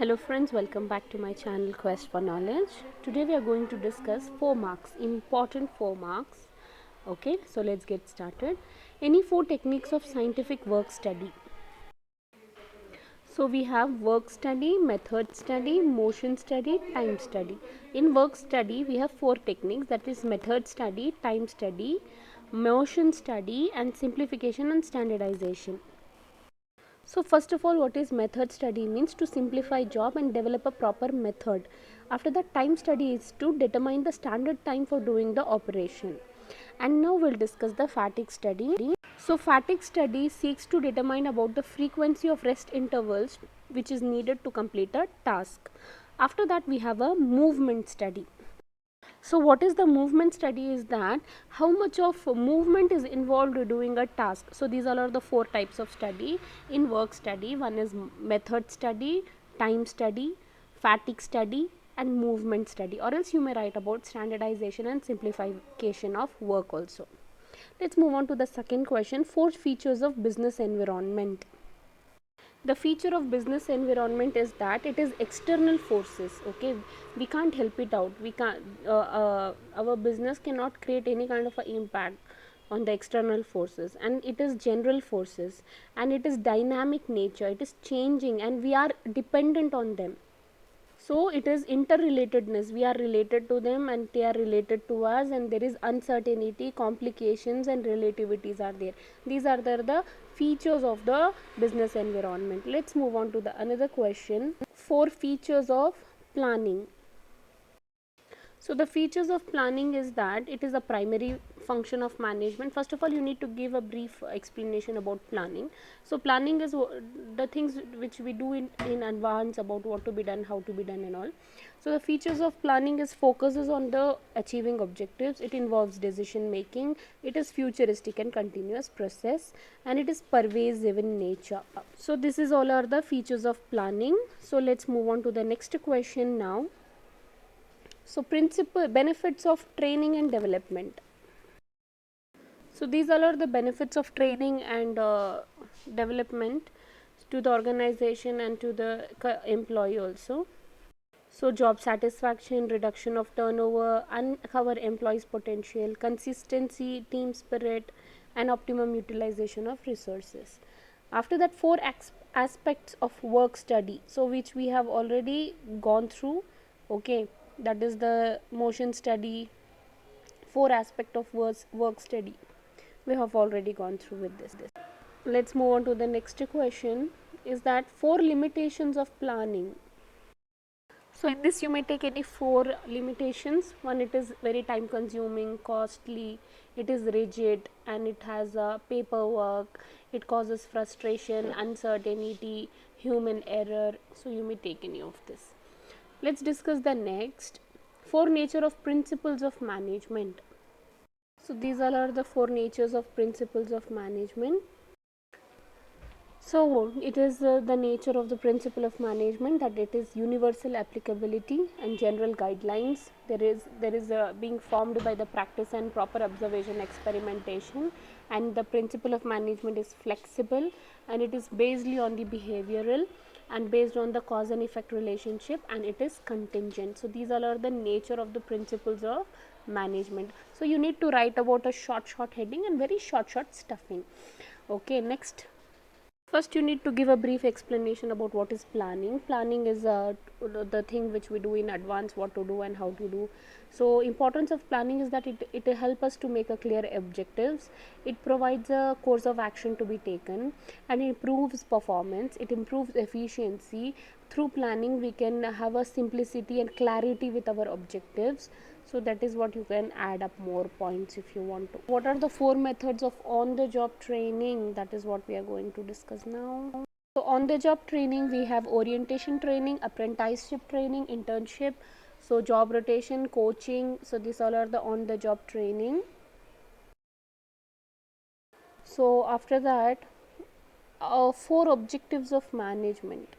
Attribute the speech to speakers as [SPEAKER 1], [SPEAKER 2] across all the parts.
[SPEAKER 1] Hello friends, welcome back to my channel Quest for Knowledge. Today we are going to discuss 4 marks, important 4 marks. Okay, so let's get started. Any 4 techniques of scientific work study. So we have work study, method study, motion study, time study. In work study we have 4 techniques, that is method study, time study, motion study and simplification and standardization. So first of all, what is method study means to simplify job and develop a proper method. After that, time study is to determine the standard time for doing the operation. And now we'll discuss the fatigue study. So fatigue study seeks to determine about the frequency of rest intervals which is needed to complete a task. After that, we have a movement study. So what is the movement study is that how much of movement is involved in doing a task. So these all are the 4 types of study in work study. One is method study, time study, fatigue study and movement study, or else you may write about standardization and simplification of work also. Let's move on to the second question, 4 features of business environment. The feature of business environment is that it is external forces. Okay, we can't help it out. We can't our business cannot create any kind of a impact on the external forces, and it is general forces, and it is dynamic nature, it is changing and we are dependent on them. So it is interrelatedness, we are related to them and they are related to us, and there is uncertainty, complications and relativities are there. These are the features of the business environment. Let's move on to the another question, 4 features of planning. So the features of planning is that it is a primary function of management. First of all, you need to give a brief explanation about planning. So planning is the things which we do in advance about what to be done, how to be done and all. So the features of planning is focuses on the achieving objectives, it involves decision making, it is futuristic and continuous process, and it is pervasive in nature. So this is all are the features of planning. So let's move on to the next question now. So principal benefits of training and development. So these all are the benefits of training and development to the organization and to the employee also. So job satisfaction, reduction of turnover, uncover employees potential, consistency, team spirit and optimum utilization of resources. After that, 4 aspects of work study, so which we have already gone through. Okay, that is the motion study, 4 aspect of work study we have already gone through with this. Let's move on to the next question, is that 4 limitations of planning. So in this you may take any 4 limitations. One, it is very time consuming, costly, it is rigid and it has paperwork, it causes frustration, uncertainty, human error. So you may take any of this. Let's discuss the next 4 nature of principles of management. So these all are the 4 natures of principles of management. So it is the nature of the principle of management that it is universal applicability and general guidelines. There is being formed by the practice and proper observation, experimentation, and the principle of management is flexible and it is based on the behavioral and based on the cause and effect relationship, and it is contingent. So these all are the nature of the principles of management. So you need to write about a short heading and very short stuffing. Okay, next. First, you need to give a brief explanation about what is planning. Planning is the thing which we do in advance, what to do and how to do. So, importance of planning is that it helps us to make a clear objectives. It provides a course of action to be taken and improves performance. It improves efficiency. Through planning, we can have a simplicity and clarity with our objectives. So that is what you can add up more points if you want to. What are the 4 methods of on the job training? That is what we are going to discuss now. So on the job training, we have orientation training, apprenticeship training, internship, so job rotation, coaching. So these all are the on the job training. So after that, 4 objectives of management.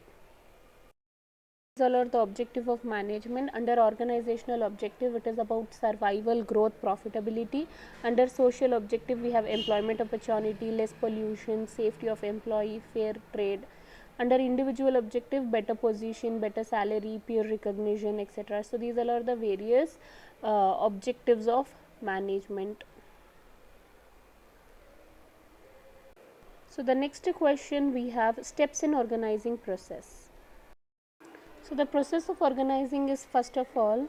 [SPEAKER 1] These all are the objective of management. Under organizational objective, it is about survival, growth, profitability. Under social objective, we have employment opportunity, less pollution, safety of employee, fair trade. Under individual objective, better position, better salary, peer recognition, etc. So these all are the various objectives of management. So the next question we have steps in organizing process. So the process of organizing is first of all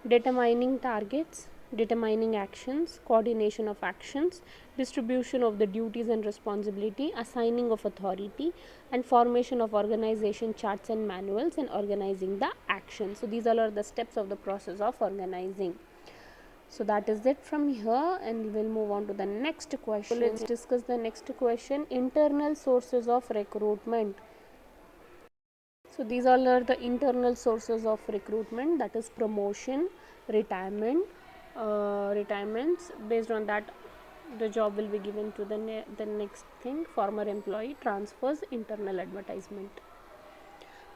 [SPEAKER 1] determining targets, determining actions, coordination of actions, distribution of the duties and responsibility, assigning of authority, and formation of organization charts and manuals, and organizing the action. So these all are the steps of the process of organizing. So that is it from here, and we'll move on to the next question. So let's discuss the next question, internal sources of recruitment. So these all are the internal sources of recruitment, that is promotion, retirement, retirements. Based on that, the job will be given to the next thing, former employee, transfers, internal advertisement.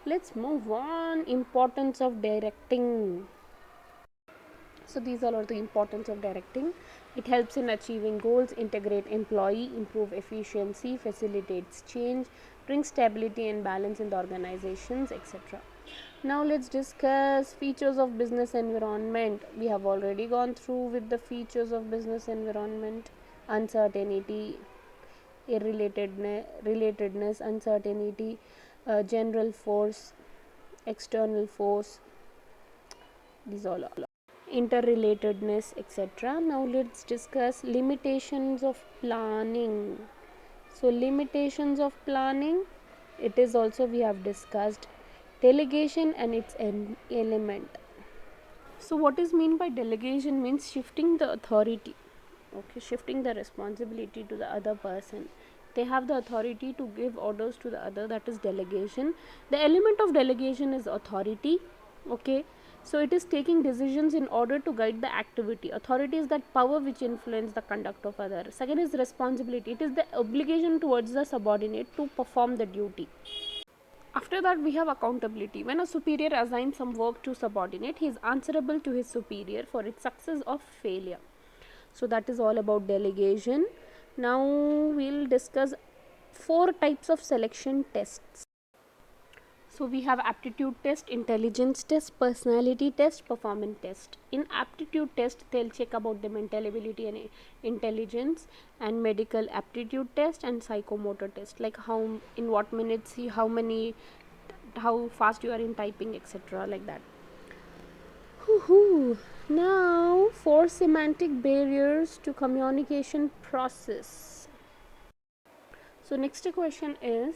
[SPEAKER 1] Let's move on. Importance of directing. So these all are the importance of directing. It helps in achieving goals, integrate employee, improve efficiency, facilitates change, brings stability and balance in the organizations, etc. Now let's discuss features of business environment. We have already gone through with the features of business environment: uncertainty, relatedness, uncertainty, general force, external force, these all are interrelatedness, etc. Now let's discuss limitations of planning. So limitations of planning, it is also we have discussed delegation and its element. So what is mean by delegation means shifting the authority, okay, shifting the responsibility to the other person. They have the authority to give orders to the other, that is delegation. The element of delegation is authority, okay. So it is taking decisions in order to guide the activity. Authority is that power which influence the conduct of others. Second is responsibility, it is the obligation towards the subordinate to perform the duty. After that, we have accountability. When a superior assigns some work to subordinate, he is answerable to his superior for its success or failure. So that is all about delegation. Now we'll discuss 4 types of selection tests. So we have aptitude test, intelligence test, personality test, performance test. In aptitude test, they'll check about the mental ability and intelligence, and medical aptitude test and psychomotor test, like how in what minutes, how fast you are in typing, etc. like that. Now, 4 semantic barriers to communication process. So next question is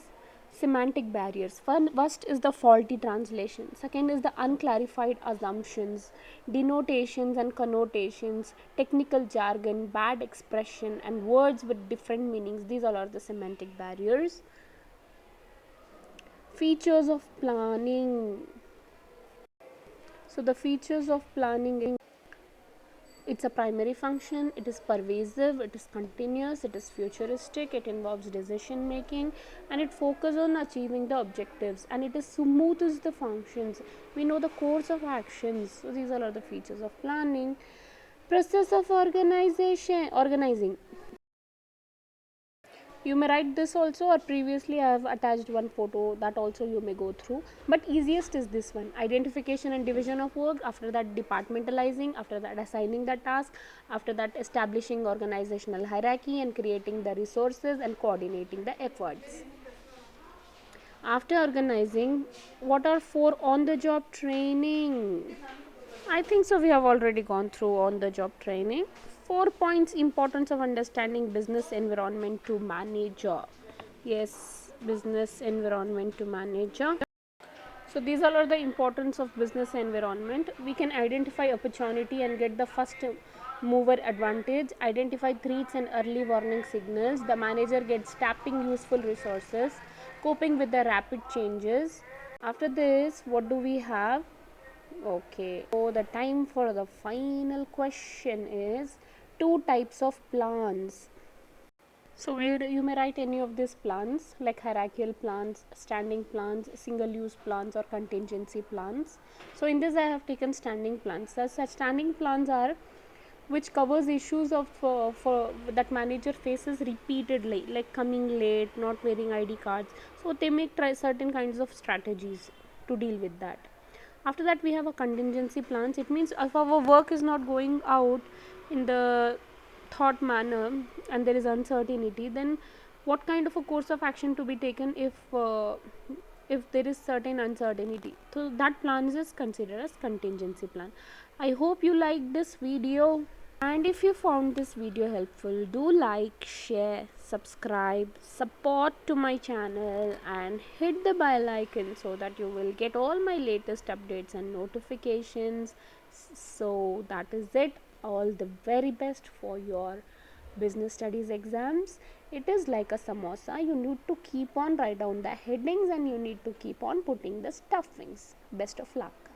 [SPEAKER 1] semantic barriers. First is the faulty translation. Second is the unclarified assumptions, denotations and connotations, technical jargon, bad expression, and words with different meanings. These all are the semantic barriers. Features of planning. So the features of planning: it's a primary function, it is pervasive, it is continuous, it is futuristic, it involves decision making, and it focuses on achieving the objectives, and it is smooths the functions. We know the course of actions. So these all are the features of planning. Process of organizing. You may write this also, or previously I have attached one photo, that also you may go through, but easiest is this one: identification and division of work, after that departmentalizing, after that assigning the task, after that establishing organizational hierarchy and creating the resources and coordinating the efforts. After organizing, what are 4 on the job training? I think so we have already gone through on the job training. 4 points: importance of understanding business environment to manager. Yes, business environment to manager. So these all are the importance of business environment. We can identify opportunity and get the first mover advantage, identify threats and early warning signals. The manager gets tapping useful resources, coping with the rapid changes. After this, what do we have? Okay, so the time for the final question is 2 types of plans. So you may write any of these plans, like hierarchical plans, standing plans, single use plans, or contingency plans. So in this I have taken standing plans. Such standing plans are which covers issues of for that manager faces repeatedly, like coming late, not wearing ID cards. So they make try certain kinds of strategies to deal with that. After that, we have a contingency plans. It means if our work is not going out in the thought manner and there is uncertainty, then what kind of a course of action to be taken if there is certain uncertainty. So that plan is considered as contingency plan. I hope you liked this video, and if you found this video helpful, do like, share, subscribe, support to my channel, and hit the bell icon so that you will get all my latest updates and notifications. So that is it. All the very best for your business studies exams. It is like a samosa. You need to keep on write down the headings and you need to keep on putting the stuffings. Best of luck.